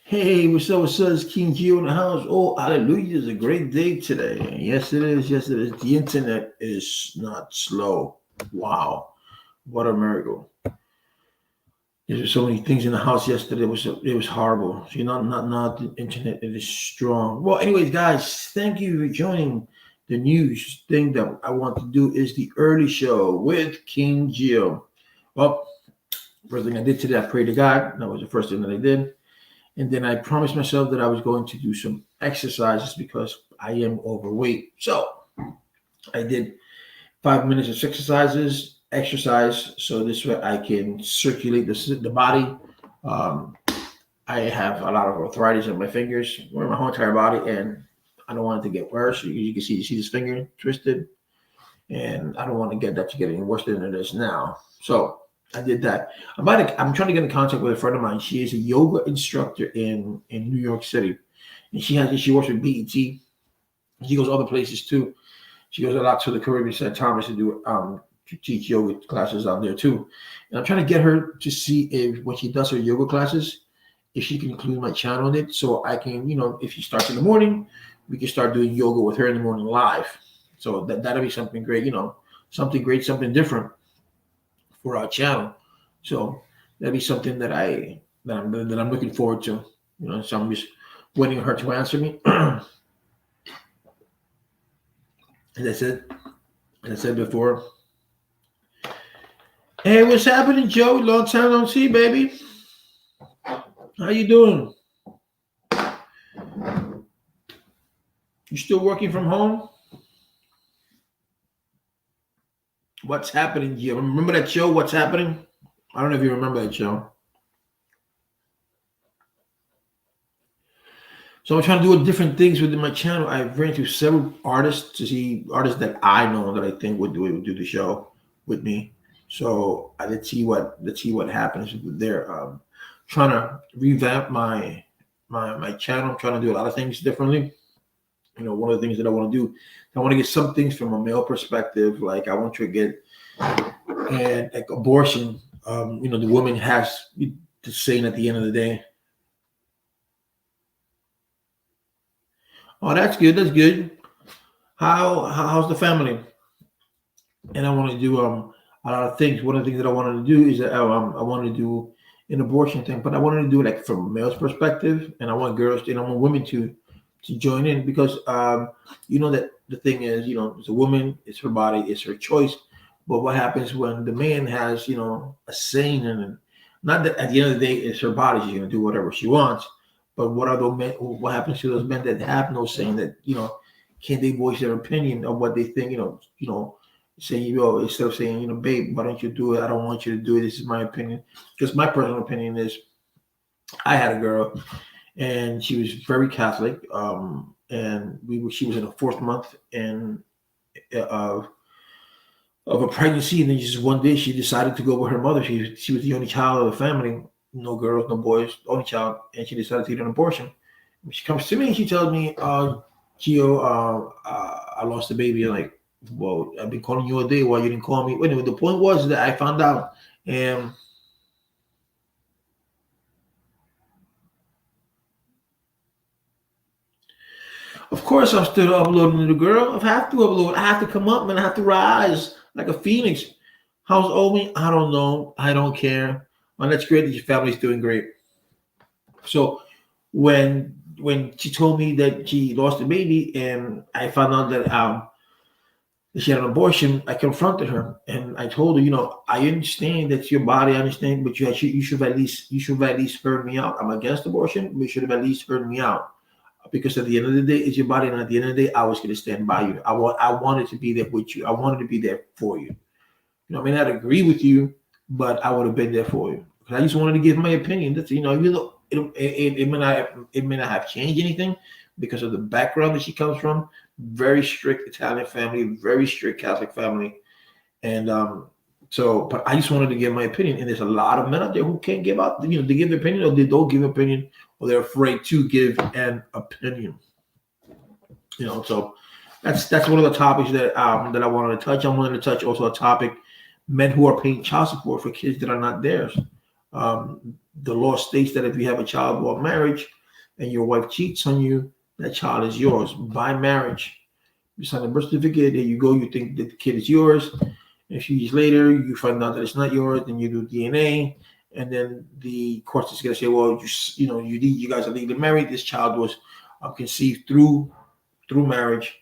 Hey, what's up? What's up? It's King Gio in the house. Oh, hallelujah. It's a great day today. Yes, it is. Yes, it is. The internet is not slow. Wow. What a miracle. There's so many things in the house yesterday. It was horrible. So, not the internet. It is strong. Well, anyways, guys, thank you for joining. The news thing that I want to do is the early show with King Gio. Well, first thing I did today, I prayed to God. That was the first thing that I did. And then I promised myself that I was going to do some exercises because I am overweight. So I did 5 minutes of exercise. So this way I can circulate the body. Um, I have a lot of arthritis in my fingers, or my whole entire body, and I don't want it to get worse. You can see this finger twisted, and I don't want to get that to get any worse than it is now. So I did that. I'm trying to get in contact with a friend of mine. She is a yoga instructor in New York City, and she works with BET. She goes other places too. She goes a lot to the Caribbean St. Thomas to teach yoga classes out there too. And I'm trying to get her to see if when she does her yoga classes, if she can include my channel in it, so I can, if she starts in the morning, we can start doing yoga with her in the morning live. So that'll be something great, something great, something different for our channel. So that'd be something that I'm looking forward to. So I'm just waiting for her to answer me. As I said before. Hey, what's happening, Joe? Long time no see, baby. How you doing? You still working from home? What's happening, Joe? Remember that show, What's Happening? I don't know if you remember that show. So I'm trying to do different things within my channel. I've ran through several artists to see artists that I know that I think would do the show with me. So let's see what happens there. Trying to revamp my channel. I'm trying to do a lot of things differently. One of the things that I want to do, I want to get some things from a male perspective. Like I want to get and like abortion. The woman has the saying at the end of the day. Oh, that's good. That's good. How's the family? And I want to do a lot of things. One of the things that I wanted to do is that I wanted to do an abortion thing, but I wanted to do it like from a male's perspective, and I want girls, I want women to join in because that the thing is, it's a woman, it's her body, it's her choice. But what happens when the man has, a saying in it? Not that at the end of the day, it's her body; she's going to do whatever she wants. But what are those men? What happens to those men that have no saying? That can they voice their opinion of what they think? Saying, instead of saying, babe, why don't you do it? I don't want you to do it. This is my opinion. Because my personal opinion is, I had a girl, and she was very Catholic, and she was in the 4th month of a pregnancy, and then just one day she decided to go with her mother. She was the only child of the family, no girls, no boys, only child, and she decided to get an abortion. When she comes to me and she tells me, Gio, I lost the baby. I'm like, well, I've been calling you all day. Why you didn't call me? Anyway, the point was that I found out, and of course I'm still uploading to the girl. I have to upload. I have to come up, and I have to rise like a phoenix. How's Omi? I don't know. I don't care. Well, that's great that your family's doing great. So when she told me that she lost the baby, and I found out that she had an abortion, I confronted her and I told her, I understand that's your body, I understand, but you should have at least heard me out. I'm against abortion, but you should have at least heard me out. Because at the end of the day, it's your body, and at the end of the day, I was going to stand by you. I wanted to be there with you. I wanted to be there for you. I may not agree with you, but I would have been there for you. I just wanted to give my opinion. That's even though it may not have changed anything because of the background that she comes from. Very strict Italian family, very strict Catholic family, and but I just wanted to give my opinion. And there's a lot of men out there who can't give out, they give their opinion, or they don't give opinion, or they're afraid to give an opinion. So that's one of the topics that I wanted to touch. I wanted to touch also a topic: men who are paying child support for kids that are not theirs. The law states that if you have a child while marriage, and your wife cheats on you, that child is yours by marriage. You sign a birth certificate, there you go, you think that the kid is yours. And a few years later, you find out that it's not yours, then you do DNA, and then the court is going to say, well, you guys are legally married. This child was conceived through marriage,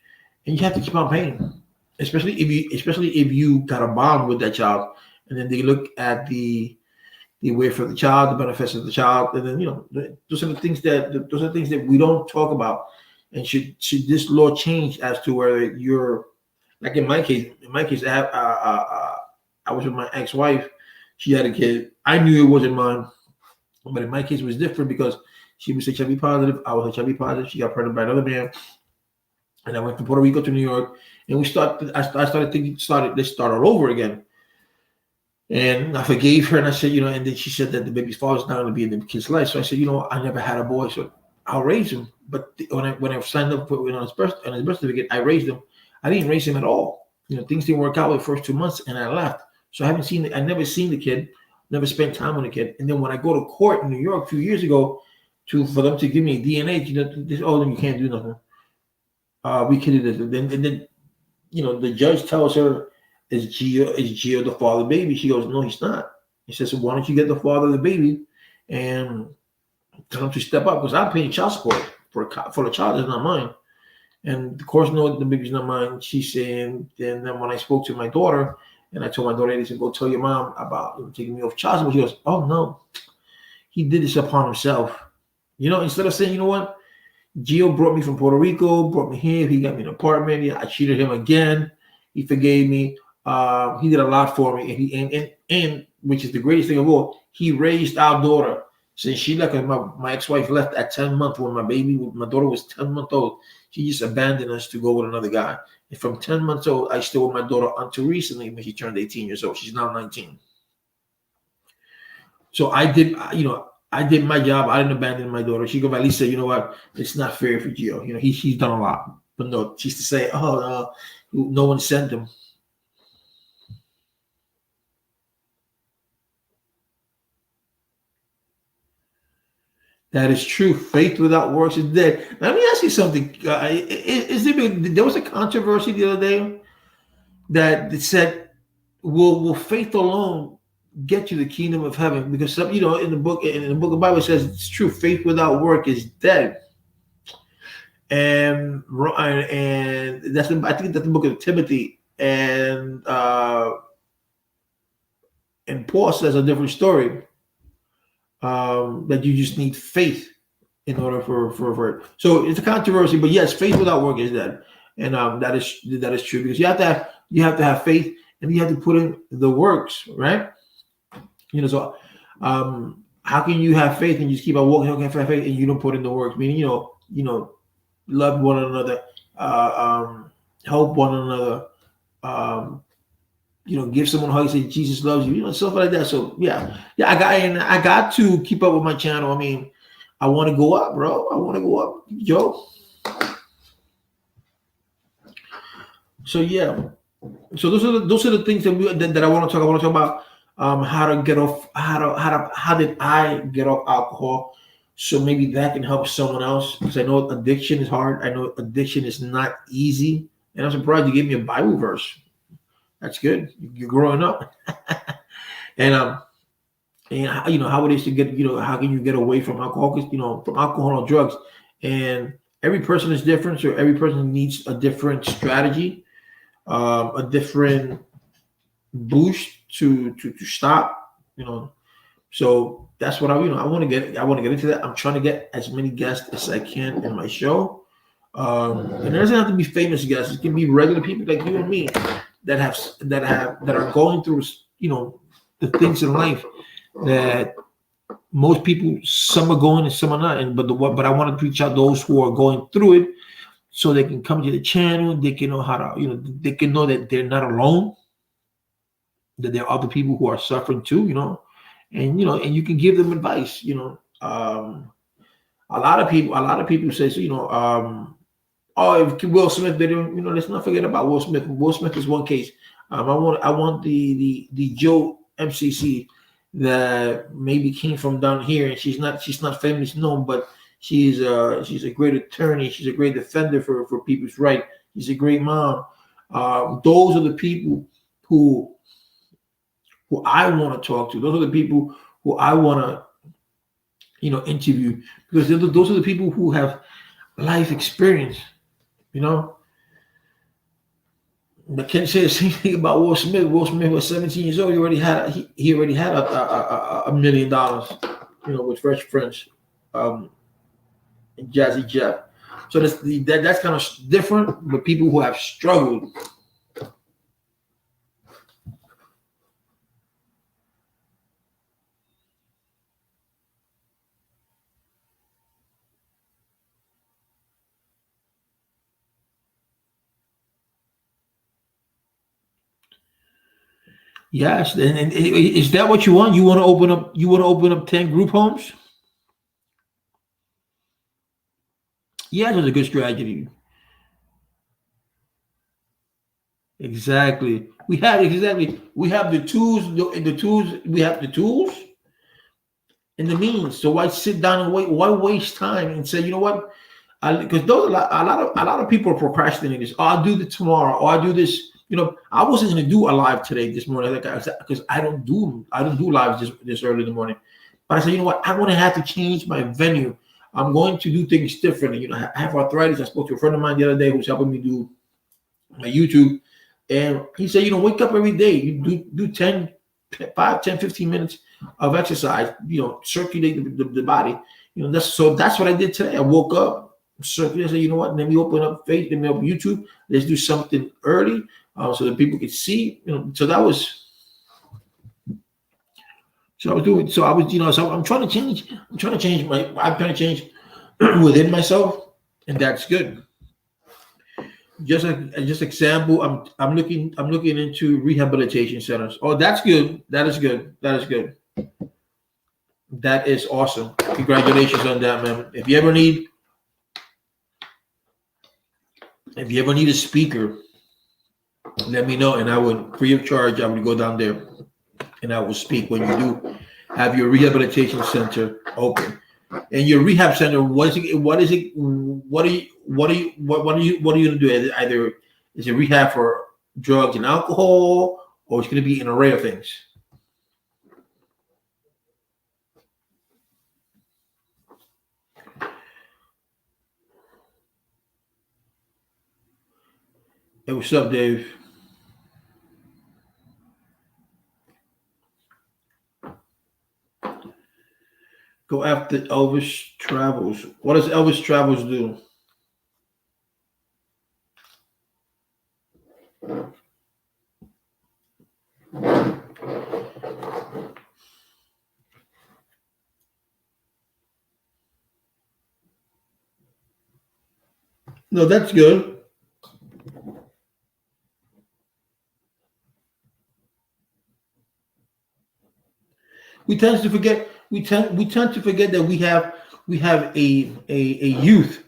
and you have to keep on paying, especially if you got a bond with that child, and then they look at the way for the child, the benefits of the child, and then those are the things that we don't talk about. And should this law change as to whether you're, like in my case, I was with my ex-wife. She had a kid. I knew it wasn't mine, but in my case, it was different because she was HIV positive. I was HIV positive. She got pregnant by another man, and I went from Puerto Rico to New York, and let's start all over again. And I forgave her, and I said, and then she said that the baby's father's not going to be in the kid's life. So I said, I never had a boy, so I'll raise him. But when I signed up on his birth certificate, I raised him. I didn't raise him at all. Things didn't work out the first 2 months, and I left. So I never seen the kid, never spent time with the kid. And then when I go to court in New York a few years ago, for them to give me DNA, then you can't do nothing. We kidded it. And then the judge tells her, is Gio the father of the baby? She goes, no, he's not. He says, so why don't you get the father of the baby and tell him to step up? Because I'm paying child support for the child that's not mine. And of course, no, the baby's not mine. She's saying, and then when I spoke to my daughter, and I told my daughter, I said, go tell your mom about taking me off child support. She goes, oh no, he did this upon himself. Instead of saying, what, Gio brought me from Puerto Rico, brought me here, he got me an apartment, I cheated him again, he forgave me. He did a lot for me, and which is the greatest thing of all, he raised our daughter. Since she left, my ex-wife left at 10 months when my daughter was 10 months old. She just abandoned us to go with another guy. And from 10 months old, I stayed with my daughter until recently when she turned 18 years old. She's now 19. So I did my job. I didn't abandon my daughter. She could at least say, you know what, it's not fair for Gio. He's done a lot. But no, she used to say, no one sent him. That is true. Faith without works is dead. Now, let me ask you something. There was a controversy the other day that said, will faith alone get you the kingdom of heaven? Because in the book of Bible it says it's true. Faith without work is dead. And that's I think that's the book of Timothy. And Paul says a different story. That you just need faith in order for it. So it's a controversy, but yes, faith without work is dead, and that is true, because you have to have faith, and you have to put in the works, right? So how can you have faith and just keep on walking? How can you have faith and you don't put in the works? Meaning, love one another, help one another. Give someone a hug, say Jesus loves you, stuff like that. So I got to keep up with my channel. I mean, I want to go up, bro. I want to go up, Joe. So so those are the things that I want to talk. I want to talk about how to get off. How did I get off alcohol? So maybe that can help someone else, because I know addiction is hard. I know addiction is not easy, and I'm surprised you gave me a Bible verse. That's good. You're growing up. And how it is to get, how can you get away from alcohol? Because, from alcohol and drugs. And every person is different. So every person needs a different strategy, a different boost to stop, So that's what I want to get into that. I'm trying to get as many guests as I can in my show. And it doesn't have to be famous guests. It can be regular people like you and me that are going through, the things in life that most people, some are going and some are not. But I want to reach out those who are going through it, so they can come to the channel. They can know how to, they can know that they're not alone, that there are other people who are suffering too, and you can give them advice. A lot of people say, if Will Smith did it, let's not forget about Will Smith. Will Smith is one case. I want the Joe MCC that maybe came from down here, and she's not famous known, but She's a great attorney. She's a great defender for people's right. She's a great mom. Those are the people who who I want to talk to. Those are the people who I want to interview, because those are the people who have life experience. You know, I can't say the same thing about Will Smith. Will Smith was 17 years old. He already had $1 million. With Fresh Prince, and Jazzy Jeff. So that's kind of different. But people who have struggled. Yes, and is that what you want? You want to open up? You want to open up 10 group homes? Yeah, that's a good strategy. Exactly. We have the tools. The tools. We have the tools and the means. So why sit down and wait? Why waste time and say, you know what? Because those a lot of people are procrastinating this. Oh, I'll do this tomorrow. Or I'll do this. I wasn't going to do a live today this morning, because I don't do lives this early in the morning. But I said, you know what? I want to have to change my venue. I'm going to do things differently. I have arthritis. I spoke to a friend of mine the other day who's helping me do my YouTube, and he said, wake up every day. You do 10, 5, 10, 15 minutes of exercise. Circulate the body. That's what I did today. I woke up, circulated. I said, you know what? Let me open up let me open YouTube. Let's do something early, so that people could see. So that was. So I was doing. So I was. So I'm trying to change. I'm trying to change within myself, and that's good. Just example. I'm looking into rehabilitation centers. Oh, that's good. That is good. That is good. That is awesome. Congratulations on that, man. If you ever need a speaker, let me know, and I would, free of charge, I would go down there and I will speak when you do have your rehabilitation center open. And your rehab center, what is it? What are you going to do? Either is it rehab for drugs and alcohol, or it's going to be an array of things? Hey, what's up, Dave? Go after Elvis Travels. What does Elvis Travels do? No, that's good. We tend to forget. We tend to forget that we have a youth.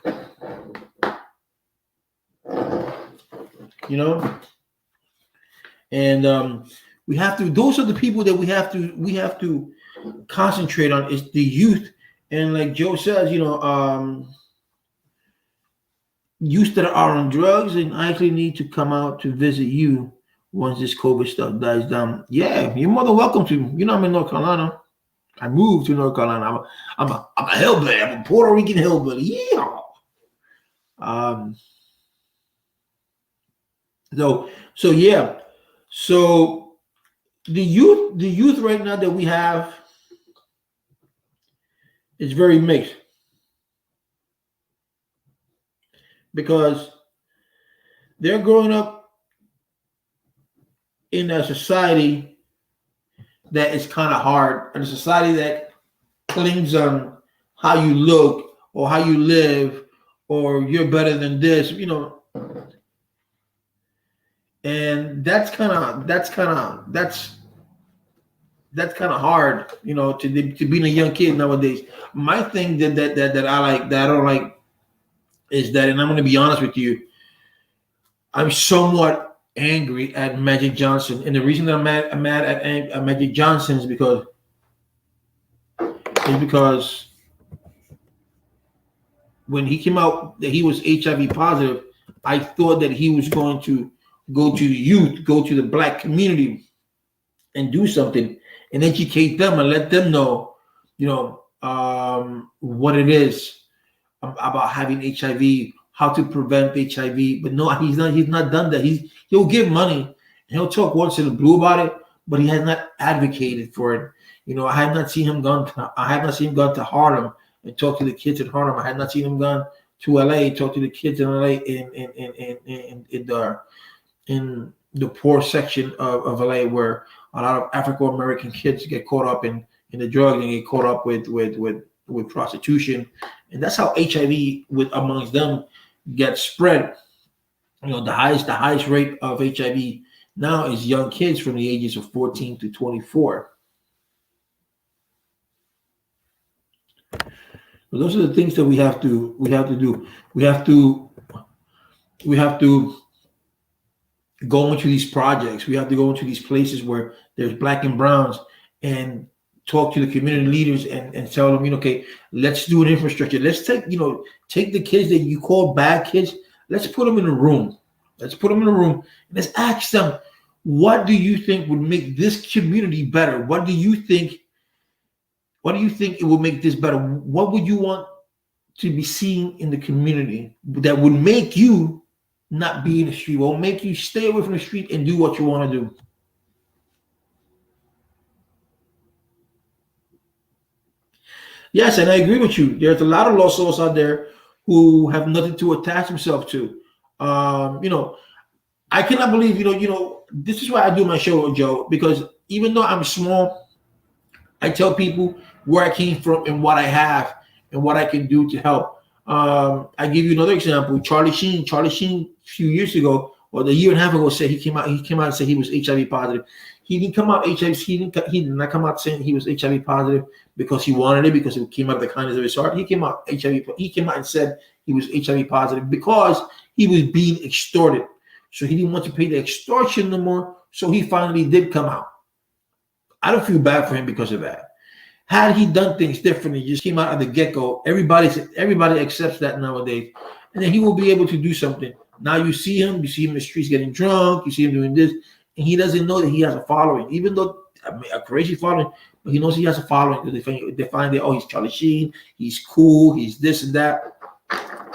And we have to. Those are the people that we have to concentrate on, is the youth. And like Joe says, youth that are on drugs and actually need to come out to visit you once this COVID stuff dies down. Yeah, you're more than welcome to. I'm in North Carolina. I moved to North Carolina. I'm a hillbilly. I'm a Puerto Rican hillbilly. Yeah. Um. So yeah. So the youth right now that we have is very mixed, because they're growing up in a society that is kind of hard, and a society that clings on how you look or how you live, or you're better than this, and that's kind of hard, to being a young kid nowadays. My thing that I like, that I don't like, is that, and I'm going to be honest with you, I'm somewhat angry at Magic Johnson, and the reason that I'm mad at Magic Johnson is because when he came out that he was HIV positive, I thought that he was going to go to the youth, go to the black community, and do something and educate them and let them know, what it is about having HIV, how to prevent HIV. But no, he's not. He's not done that. He'll give money and he'll talk once in a blue about it, but he has not advocated for it. I have not seen him gone. I have not seen him gone to Harlem and talk to the kids in Harlem. I have not seen him gone to LA, talk to the kids in LA in the poor section of LA, where a lot of African American kids get caught up in the drugs and get caught up with prostitution, and that's how HIV with amongst them gets spread. The highest rate of HIV now is young kids from the ages of 14 to 24. So those are the things that we have to do. We have to go into these projects. We have to go into these places where there's black and browns and talk to the community leaders and tell them, okay, let's do an infrastructure. Let's take the kids that you call bad kids. Let's put them in a room. And let's ask them, what do you think would make this community better? What do you think it would make this better? What would you want to be seen in the community that would make you not be in the street, will make you stay away from the street and do what you want to do? Yes, and I agree with you. There's a lot of lost souls out there who have nothing to attach themselves to. I cannot believe, this is why I do my show, Joe, because even though I'm small, I tell people where I came from and what I have and what I can do to help. I give you another example. Charlie Sheen a few years ago, or a year and a half ago, said he came out and said he was HIV positive. He didn't come out HIV. He did not come out saying he was HIV positive because he wanted it, because it came out of the kindness of his heart. He came out and said he was HIV positive because he was being extorted. So he didn't want to pay the extortion no more. So he finally did come out. I don't feel bad for him because of that. Had he done things differently, just came out at the get-go, everybody accepts that nowadays, and then he will be able to do something. Now you see him in the streets getting drunk, you see him doing this, and he doesn't know that he has a following, even though a crazy following, but he knows he has a following because they find that, he's Charlie Sheen, he's cool, he's this and that.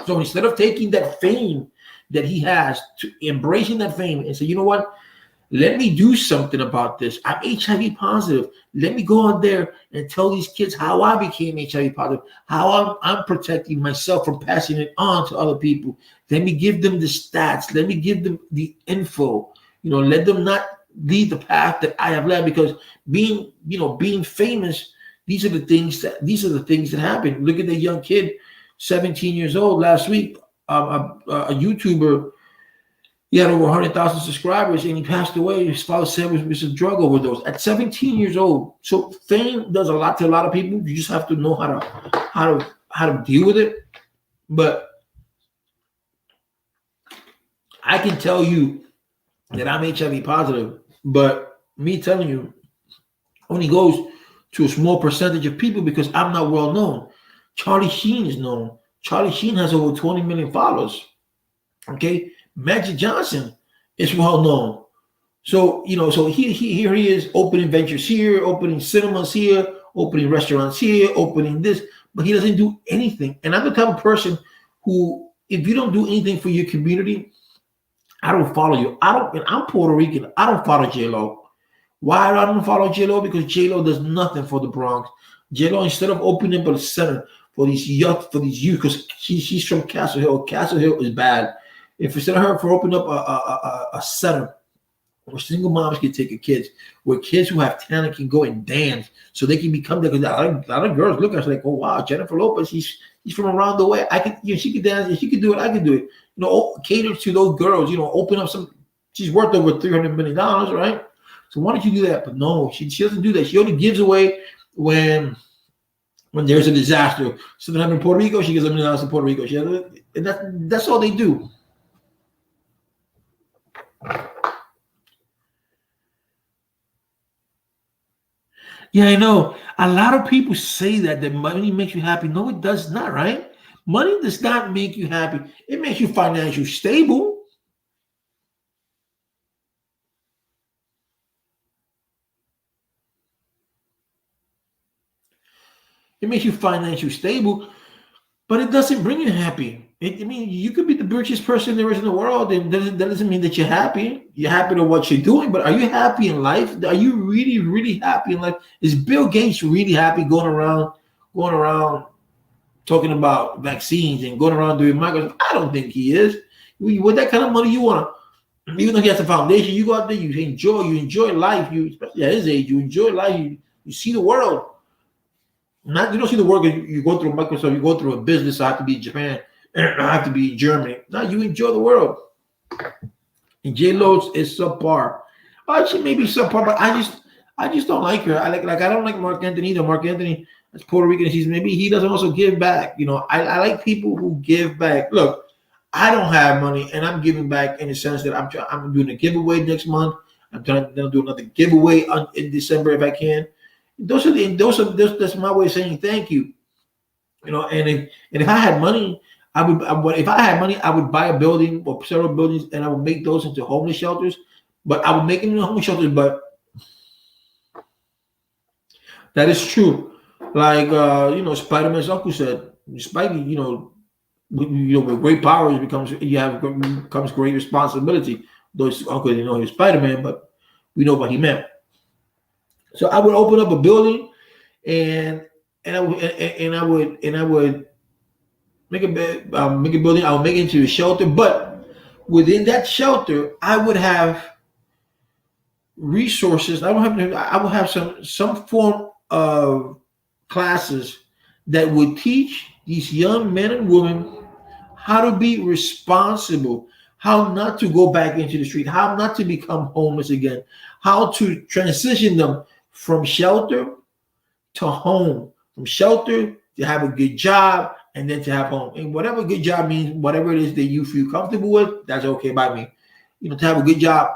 So instead of taking that fame that he has, to embracing that fame and say, you know what? Let me do something about this. I'm HIV positive. Let me go out there and tell these kids how I became HIV positive, how I'm protecting myself from passing it on to other people. Let me give them the stats. Let me give them the info. Let them not lead the path that I have led, because being famous, these are the things that happen. Look at the young kid, 17 years old last week, a YouTuber. He had over 100,000 subscribers and he passed away. His father said it was a drug overdose at 17 years old. So fame does a lot to a lot of people. You just have to know how to deal with it. But I can tell you that I'm HIV positive, but me telling you only goes to a small percentage of people because I'm not well known. Charlie Sheen is known. Charlie Sheen has over 20 million followers. Okay. Magic Johnson is well known. So, so here he is opening ventures here, opening cinemas here, opening restaurants here, opening this, but he doesn't do anything. And I'm the type of person who, if you don't do anything for your community, I don't follow you. I'm Puerto Rican. I don't follow J-Lo. Why I don't follow J-Lo? Because J-Lo does nothing for the Bronx. J-Lo, instead of opening up a center for these youth, because she's from Castle Hill. Castle Hill is bad. If instead of her for opening up a center where single moms can take their kids, where kids who have talent can go and dance, so they can become there. Because a lot of girls look at us like, oh wow, Jennifer Lopez, she's from around the way. I can, she can dance, if she can do it, I can do it. Cater to those girls. Open up some. She's worth over $300 million, right? So why don't you do that? But no, she doesn't do that. She only gives away when there's a disaster. Something happened in Puerto Rico, she gives $1 million to Puerto Rico. And that's all they do. Yeah, I know. A lot of people say that money makes you happy. No, it does not, right? Money does not make you happy. It makes you financially stable. It makes you financially stable, but it doesn't bring you happy. I mean, you could be the richest person there is in the world, and that doesn't mean that you're happy. You're happy to what you're doing, but are you happy in life? Are you really, really happy in life? Is Bill Gates really happy going around talking about vaccines and going around doing microscopes? I don't think he is. With that kind of money, you want to, even though he has a foundation, you go out there, you enjoy life. You, especially at his age, you enjoy life. You see the world. Not you don't see the world. You go through Microsoft, you go through a business. I have to be in Japan. I have to be in Germany. No, you enjoy the world. And J Lo is subpar. She may be subpar, but I just don't like her. I don't like Mark Anthony either. Mark Anthony is Puerto Rican. Maybe he doesn't also give back. I like people who give back. Look, I don't have money, and I'm giving back in the sense that I'm doing a giveaway next month. I'm trying to do another giveaway in December if I can. That's my way of saying thank you. And if I had money, if I had money, I would buy a building or several buildings, and I would make those into homeless shelters. But I would make them into homeless shelters. But that is true. Like Spider-Man's uncle said, Spidey, with great powers becomes great responsibility. Though his uncle didn't know he was Spider-Man, but we know what he meant. So I would open up a building, and I would make a building. I would make it into a shelter, but within that shelter, I would have resources. I would have some form of classes that would teach these young men and women how to be responsible, how not to go back into the street, how not to become homeless again, how to transition them from shelter to home, from shelter to have a good job, and then to have home. And whatever good job means, whatever it is that you feel comfortable with, that's okay by me. To have a good job,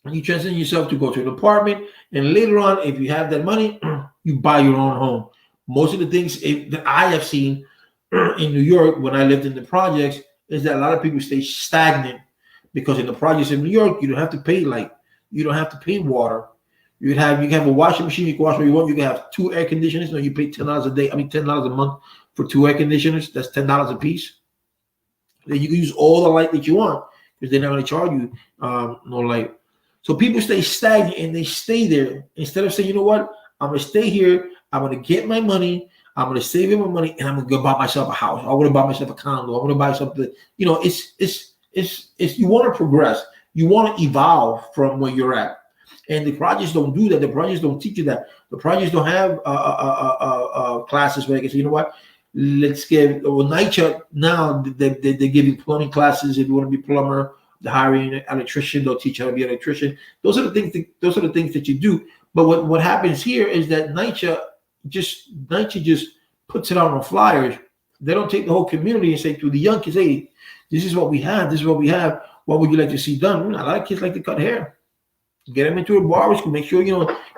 and you transition yourself to go to an apartment, and later on, if you have that money, you buy your own home. Most of the things that I have seen in New York when I lived in the projects is that a lot of people stay stagnant because in the projects in New York, you don't have to pay light, you don't have to pay water. You can have a washing machine. You can wash where you want. You can have 2 air conditioners. You pay $10 a day. $10 a month for 2 air conditioners. That's $10 a piece. Then you can use all the light that you want because they're not going to charge you no light. So people stay stagnant and they stay there instead of saying, you know what, I'm going to stay here. I'm going to get my money. I'm going to save my money, and I'm going to go buy myself a house. I want to buy myself a condo. I want to buy something. It's you want to progress. You want to evolve from where you're at. And the projects don't do that. The projects don't teach you that. The projects don't have classes where they can say, you know what, let's give NYCHA now. They're giving plumbing classes. If you want to be a plumber, they're hiring an electrician. They'll teach you how to be an electrician. Those are the things that you do. But what happens here is that NYCHA just puts it out on flyers. They don't take the whole community and say to the young kids, hey, this is what we have. This is what we have. What would you like to see done? A lot of kids like to cut hair. Get them into a barber school. Make sure,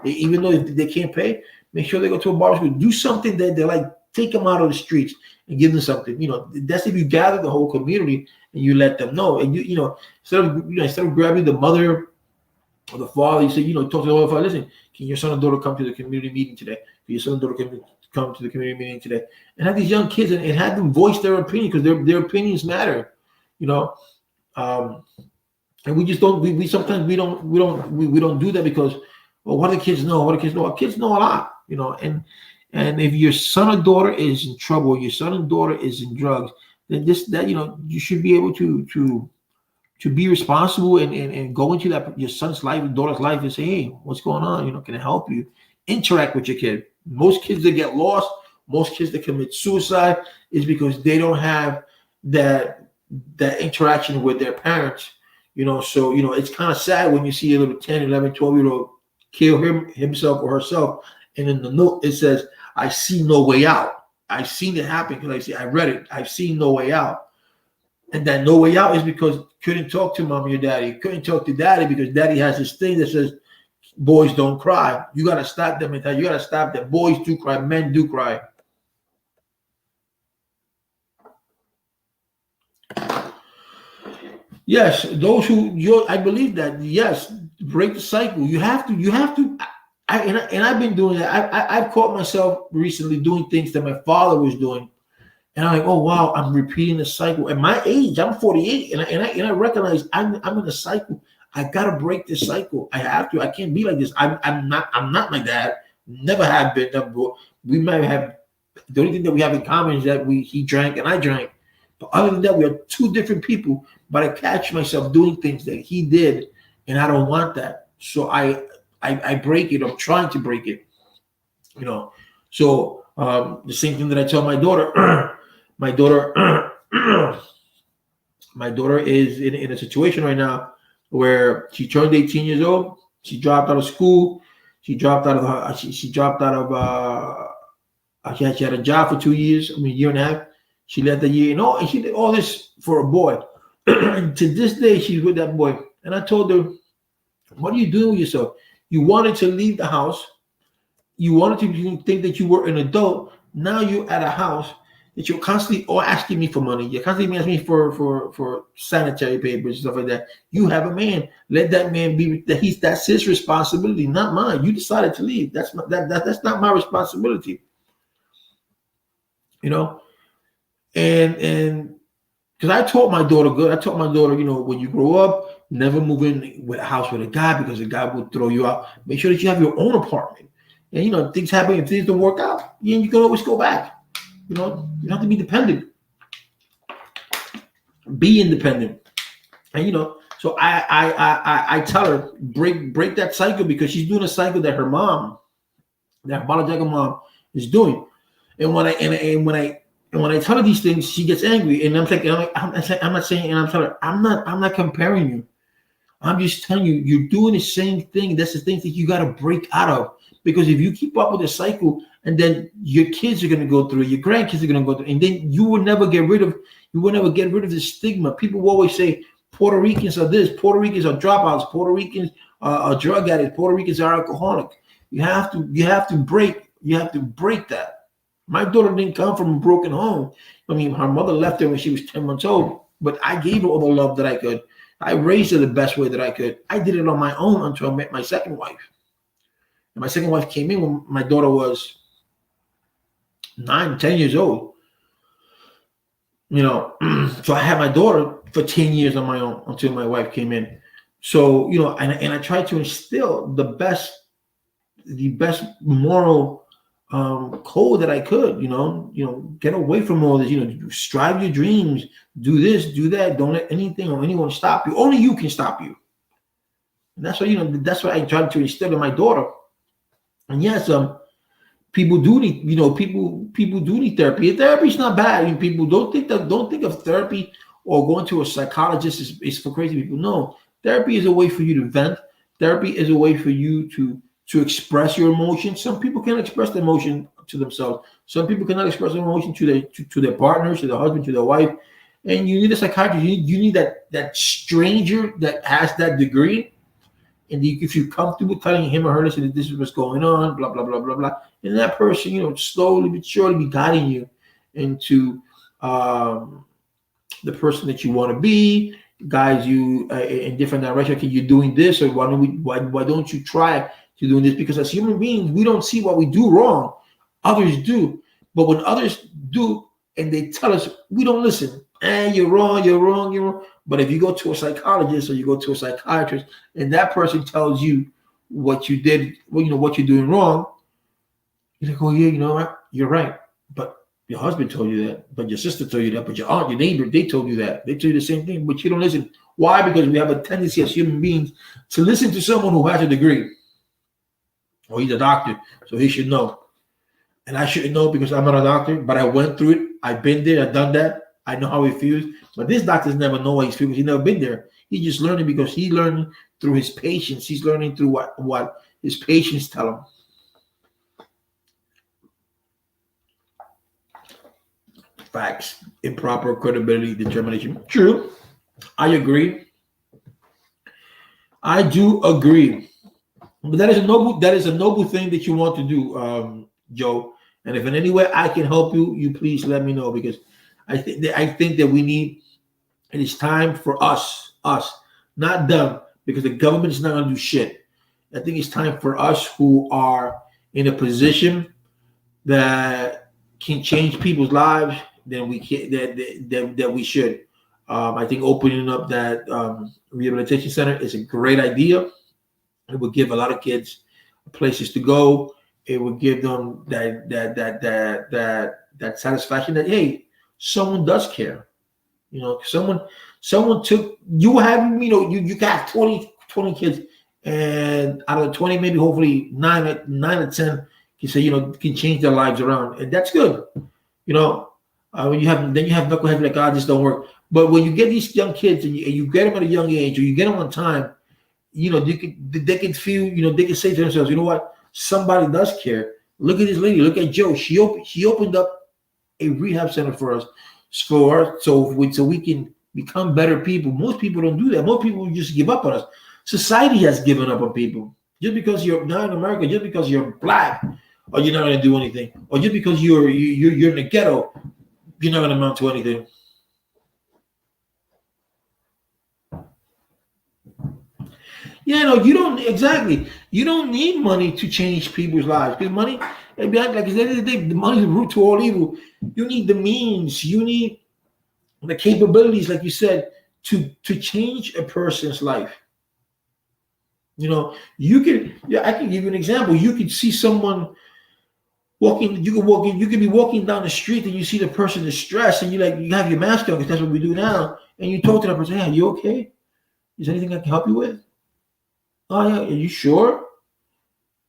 even though they can't pay, make sure they go to a barber school. Do something that they like. Take them out of the streets and give them something. That's if you gather the whole community and you let them know. And instead of grabbing the mother or the father, you say, talk to the other father. Listen, can your son and daughter come to the community meeting today? Can your son and daughter come to the community meeting today? And have these young kids and have them voice their opinion because their opinions matter. And we just don't. We sometimes we don't do that because, well, what do the kids know? What do the kids know? Our kids know a lot, And if your son or daughter is in trouble, your son and daughter is in drugs, then you should be able to be responsible and go into your son's life and daughter's life and say, hey, what's going on? Can I help you? Interact with your kid. Most kids that get lost, most kids that commit suicide is because they don't have that interaction with their parents. So it's kind of sad when you see a little 10, 11, 12-year-old kill himself or herself. And in the note, it says, I see no way out. I've seen it happen because I read it. I've seen no way out. And that no way out is because couldn't talk to mommy or daddy. Couldn't talk to daddy because daddy has this thing that says, boys don't cry. You got to stop them. You got to stop that. Boys do cry. Men do cry. Yes, those who you, I believe that. Yes, break the cycle. You have to. You have to. And I've been doing that. I've caught myself recently doing things that my father was doing, and I'm like, oh wow, I'm repeating the cycle. At my age, I'm 48, and I recognize I'm in a cycle. I gotta break this cycle. I have to. I can't be like this. I'm not like that. Never have been. We might have, the only thing that we have in common is that he drank and I drank. But other than that, we are two different people. But I catch myself doing things that he did, and I don't want that. So I break it. I'm trying to break it. You know. So the same thing that I tell my daughter. My daughter, my daughter is in a situation right now where she turned 18 years old. She dropped out of school. She dropped out of she dropped out of she had a job for 2 years. I mean, a year and a half. She left the year, and she did all this for a boy. And to this day, she's with that boy. And I told her, "What are you doing with yourself? You wanted to leave the house. You wanted to think that you were an adult. Now you're at a house that you're constantly asking me for money. You're constantly asking me for sanitary papers, stuff like that. You have a man. Let that man be. That's his responsibility, not mine. You decided to leave. That's not my responsibility. You know." And because I taught my daughter good. I taught my daughter, when you grow up, never move in with a house with a guy because the guy will throw you out. Make sure that you have your own apartment. And things happen. If things don't work out, you can always go back. You don't have to be dependent. Be independent. And so I tell her break that cycle, because she's doing a cycle that her mom, that biological mom, is doing. And when I tell her these things, she gets angry. And I'm not saying, and I'm telling her, I'm not comparing you. I'm just telling you, you're doing the same thing. That's the things that you got to break out of. Because if you keep up with the cycle, and then your kids are going to go through it, your grandkids are going to go through it, and then you will never get rid of the stigma. People will always say Puerto Ricans are this, Puerto Ricans are dropouts, Puerto Ricans are drug addicts, Puerto Ricans are alcoholic. You have to break that. My daughter didn't come from a broken home. I mean, her mother left her when she was 10 months old, but I gave her all the love that I could. I raised her the best way that I could. I did it on my own until I met my second wife. And my second wife came in when my daughter was 9, 10 years old. So I had my daughter for 10 years on my own until my wife came in. So, and I tried to instill the best moral code that I could, get away from all this, strive your dreams, do this, do that. Don't let anything or anyone stop you. Only you can stop you. And that's what I tried to instill in my daughter. And yes, people do need, people do need therapy. Therapy is not bad. People don't think of therapy or going to a psychologist is for crazy people. No, therapy is a way for you to vent. Therapy is a way for you to express your emotions. Some people can express the emotion to themselves. Some people cannot express their emotion to their partners, to their husband, to their wife. And you need a psychiatrist. You need that stranger that has that degree. And if you're comfortable telling him or her, listen, this is what's going on, blah, blah, blah, blah, blah. And that person, slowly but surely be guiding you into the person that you want to be, guides you in different directions. Okay, you're doing this, or why don't you try to doing this? Because as human beings, we don't see what we do wrong. Others do. But when others do and they tell us, we don't listen. You're wrong, you're wrong, you're wrong. But if you go to a psychologist or you go to a psychiatrist and that person tells you what you did, what you're doing wrong, you're like, oh yeah, you know what? You're right. But your husband told you that, but your sister told you that, but your aunt, your neighbor, they told you that. They told you the same thing, but you don't listen. Why? Because we have a tendency as human beings to listen to someone who has a degree. Or he's a doctor, so he should know. And I shouldn't know because I'm not a doctor, but I went through it. I've been there, I've done that. I know how it feels. But this doctor's never know what he feels. He's never been there. He's just learning because he's learning through his patients. He's learning through what his patients tell him. Facts, improper credibility, determination. True. I agree. I do agree. But that is a noble thing that you want to do, Joe. And if in any way I can help you, you please let me know, because I think that it is time for us us, not them, because the government is not going to do shit. I think it's time for us who are in a position that can change people's lives. Then we can that we should. I think opening up that rehabilitation center is a great idea. It would give a lot of kids places to go. It would give them that satisfaction that, hey, someone does care. You know, someone took you have, you know, you got 20 kids, and out of the 20, maybe hopefully nine or 10 can say, you know, can change their lives around, and that's good. You know, when you have knuckleheads like, God, this don't work. But when you get these young kids and you get them at a young age, or you get them on time, you know, they can feel, you know, they can say to themselves, you know what, somebody does care. Look at this lady. Look at Joe. She opened up a rehab center for us, so we can become better people. Most people don't do that. Most people just give up on us. Society has given up on people. Just because you're not in America, just because you're black, or you're not going to do anything, or just because you're in the ghetto, you're not going to amount to anything. Yeah, no, you don't exactly. You don't need money to change people's lives, because money, like at the end of the day, the money is the root to all evil. You need the means. You need the capabilities, like you said, to change a person's life. You know, you can. Yeah, I can give you an example. You could see someone walking. You can be walking down the street and you see the person is stressed, and you have your mask on, because that's what we do now. And you talk to that person. Hey, are you okay? Is there anything I can help you with? Oh yeah, are you sure?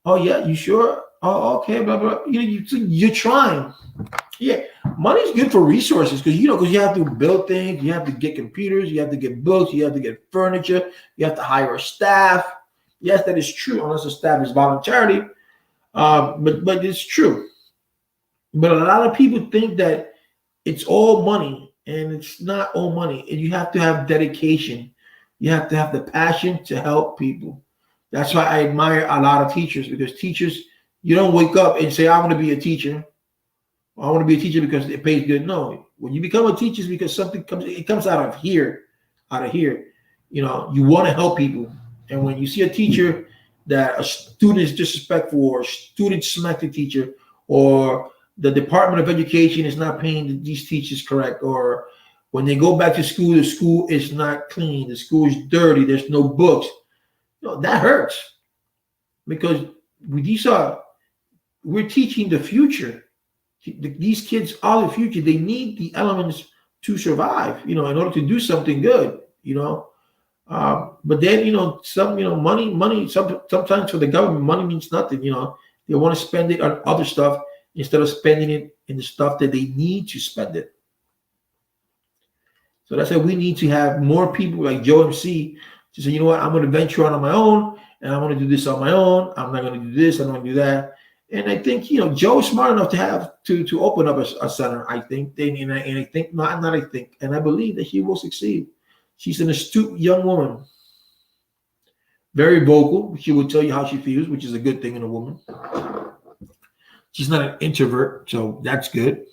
Oh yeah, you sure? Oh okay, blah blah. You're trying. Yeah, money's good for resources, because you have to build things, you have to get computers, you have to get books, you have to get furniture, you have to hire a staff. Yes, that is true, unless the staff is voluntarily. But it's true. But a lot of people think that it's all money, and it's not all money. And you have to have dedication. You have to have the passion to help people. That's why I admire a lot of teachers, because teachers, you don't wake up and say, I want to be a teacher. I want to be a teacher because it pays good. No, when you become a teacher, it's because something comes out of here. You know, you want to help people. And when you see a teacher that a student is disrespectful, or a student smacked the teacher, or the Department of Education is not paying these teachers correct, or when they go back to school, the school is not clean, the school is dirty, there's no books. That hurts, because we're teaching the future. These kids are the future. They need the elements to survive, in order to do something good, But then, money, sometimes for the government, money means nothing, They want to spend it on other stuff instead of spending it in the stuff that they need to spend it. So that's why we need to have more people like Joe MC to say, you know what, I'm going to venture out on my own, and I'm going to do this on my own. I'm not going to do this. I'm going to do that. And I think, Joe is smart enough to open up a center, I think. And I think, not I think, and I believe that she will succeed. She's an astute young woman. Very vocal. She will tell you how she feels, which is a good thing in a woman. She's not an introvert, so that's good.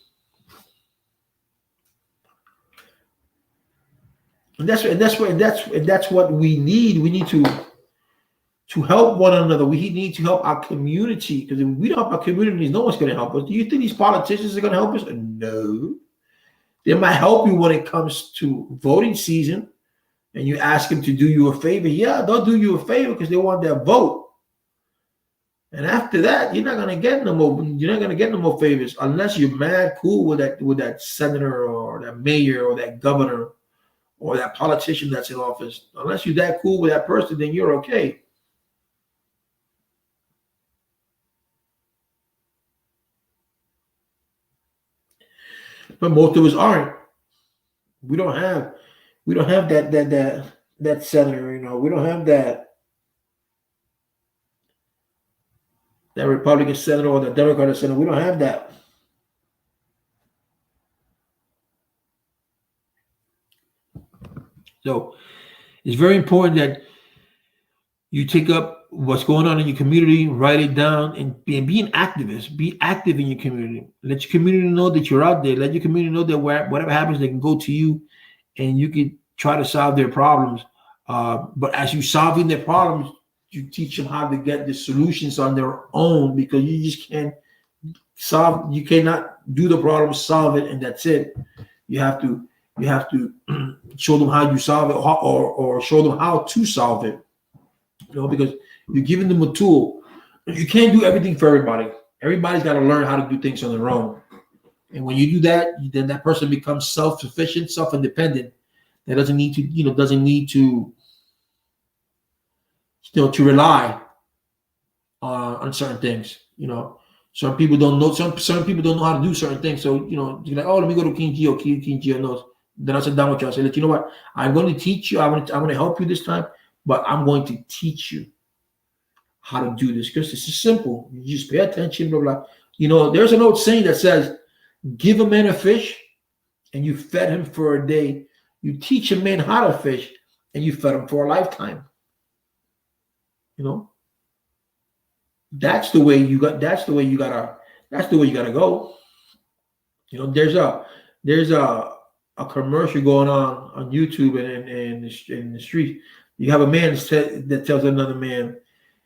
And that's what we need. We need to help one another. We need to help our community, because if we don't help our communities, no one's going to help us. Do you think these politicians are going to help us? No. They might help you when it comes to voting season, and you ask them to do you a favor. Yeah, they'll do you a favor because they want their vote. And after that, you're not going to get no more. You're not going to get no more favors unless you're mad cool with that senator, or that mayor, or that governor, or that politician that's in office. Unless you're that cool with that person, then you're okay. But most of us aren't. We don't have that senator, we don't have that Republican senator or the Democratic senator. We don't have that. So it's very important that you take up what's going on in your community, write it down, and be an activist. Be active in your community. Let your community know that you're out there. Let your community know that whatever happens, they can go to you, and you can try to solve their problems. But as you solving their problems, you teach them how to get the solutions on their own, because you just can't solve. You cannot do the problem, solve it, and that's it. You have to show them how you solve it, or show them how to solve it. Because you're giving them a tool. You can't do everything for everybody. Everybody's got to learn how to do things on their own. And when you do that, then that person becomes self-sufficient, self-independent. That doesn't need to to rely on certain things. Some people don't know. Some people don't know how to do certain things. So you're like, oh, let me go to King Geo. King Geo knows. Then I sit down with you. I say, you know what? I'm going to teach you. I'm going to help you this time, but I'm going to teach you how to do this, because this is simple. You just pay attention. Blah blah. There's an old saying that says, "Give a man a fish, and you fed him for a day. You teach a man how to fish, and you fed him for a lifetime." That's the way you gotta go. There's a commercial going on YouTube and in the street. You have a man that tells another man,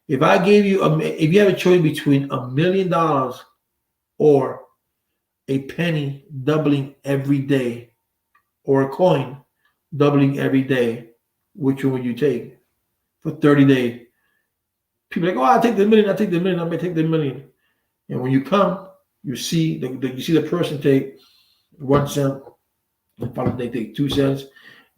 if you have a choice between $1 million or a penny doubling every day, or a coin doubling every day, which one would you take for 30 days? People are like, oh, I'll take the million. I may take the million. And when you come, you see the person take 1 cent, and finally they take 2 cents,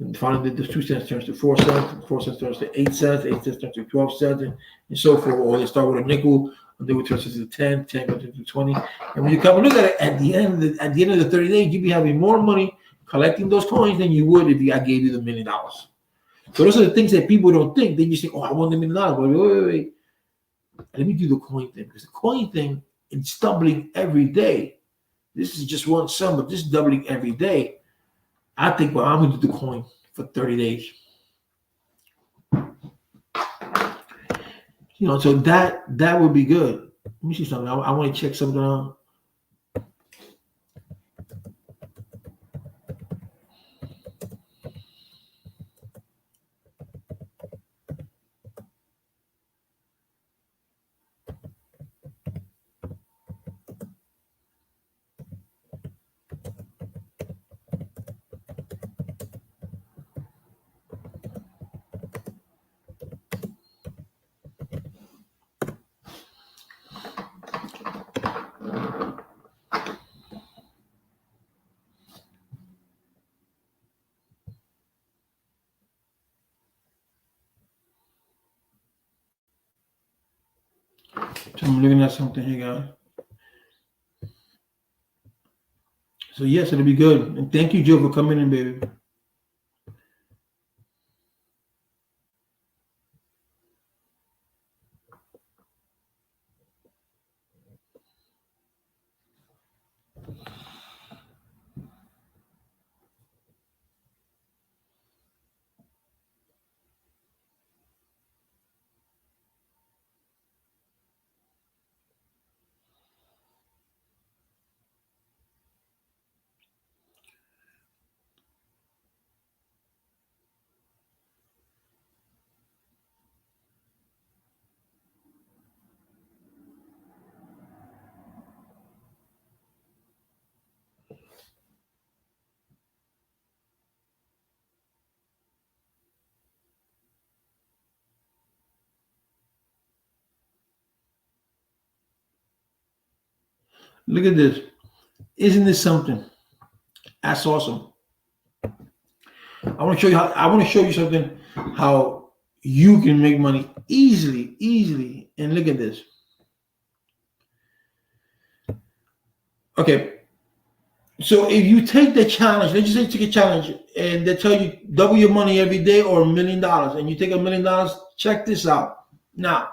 and finally the 2 cents turns to 4 cents, and 4 cents turns to 8 cents, 8 cents turns to 12 cents, and so forth. Or they start with a nickel, and they would turn to 10, 10 goes into 20. And when you come and look at it, at the end of the 30 days, you'd be having more money collecting those coins than you would if I gave you the $1 million. So those are the things that people don't think. They just think, oh, I want $1 million. But wait. Let me do the coin thing, because the coin thing, it's doubling every day. This is just one sum, but this is doubling every day. I think, well, I'm going to do the coin for 30 days. So that would be good. Let me see something. I want to check something out. So I'm looking at something here, guys. So yes, it'll be good. And thank you, Joe, for coming in, baby. Look at this. Isn't this something? That's awesome. I want to show you something, how you can make money easily. And look at this. Okay. So if you take the challenge, let's just say you take a challenge and they tell you double your money every day or $1 million, and you take $1 million, check this out. Now,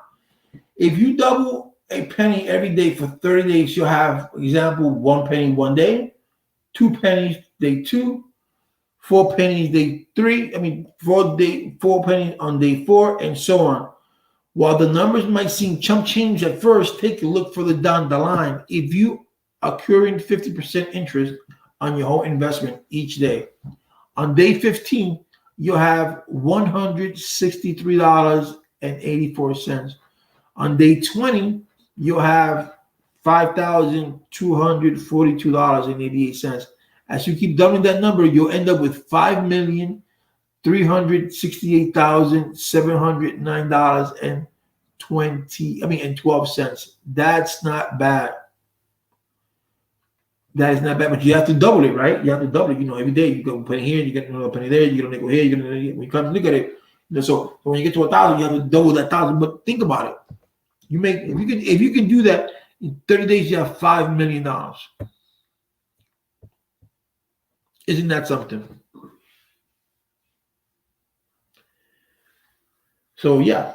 if you double a penny every day for 30 days, you'll have, example, 1 penny one day, 2 pennies day 2, 4 pennies day 3. I mean, 4 pennies on day 4, and so on. While the numbers might seem chump change at first, take a look further down the line. If you accruing 50% interest on your whole investment each day, on day 15, you'll have $163.84. On day 20, you'll have $5,242.88. As you keep doubling that number, you'll end up with $5,368,709.12. That's not bad. That is not bad, but you have to double it, right? You have to double it. Every day you go put it here, you get another penny there, you get a nickel here, you get when you come to look at it. So when you get to 1,000, you have to double that 1,000. But think about it. If you can do that in 30 days, you have $5 million. Isn't that something? So yeah.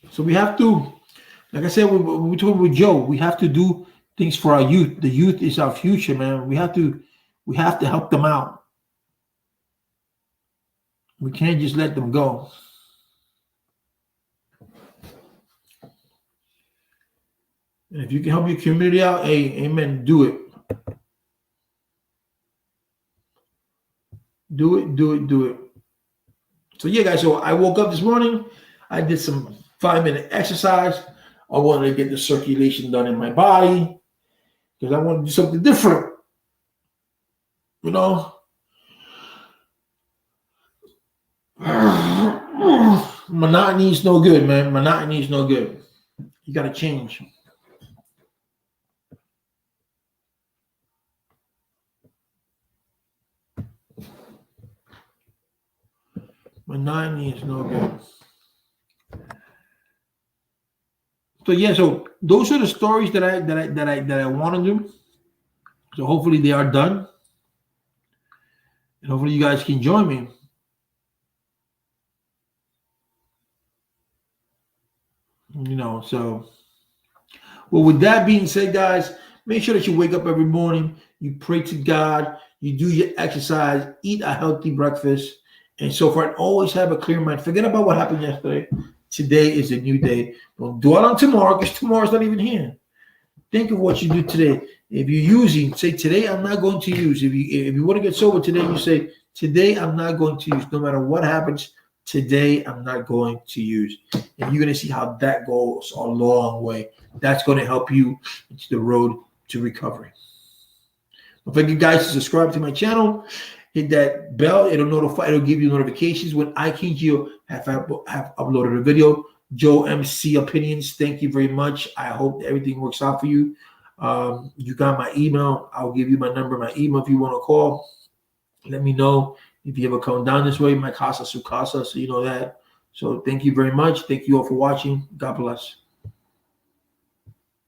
So we have to, like I said, we talked with Joe, we have to do things for our youth. The youth is our future, man. We have to help them out. We can't just let them go. And if you can help your community out, hey, amen, do it. Do it. So yeah, guys, so I woke up this morning. I did some 5-minute exercise. I wanted to get the circulation done in my body because I want to do something different. Monotony is no good, man. Monotony is no good. You got to change. Monotony is no good. So yeah, so those are the stories that I want to do. So hopefully they are done, and hopefully you guys can join me. So well, with that being said, guys, make sure that you wake up every morning, you pray to God, you do your exercise, eat a healthy breakfast, and so forth. Always have a clear mind. Forget about what happened yesterday. Today is a new day. Don't dwell on tomorrow because tomorrow's not even here. Think of what you do today. If you're using, say, today I'm not going to use. If you want to get sober today, you say, today I'm not going to use. No matter what happens, today I'm not going to use. And you're going to see how that goes a long way. That's going to help you into the road to recovery. Don't forget, guys, to subscribe to my channel. Hit that bell. It'll give you notifications when I, King Gio, have uploaded a video. Joe MC Opinions, thank you very much. I hope everything works out for you. You got my email. I'll give you my number, my email if you want to call. Let me know if you ever come down this way. My casa su casa, so you know that. So thank you very much. Thank you all for watching. God bless.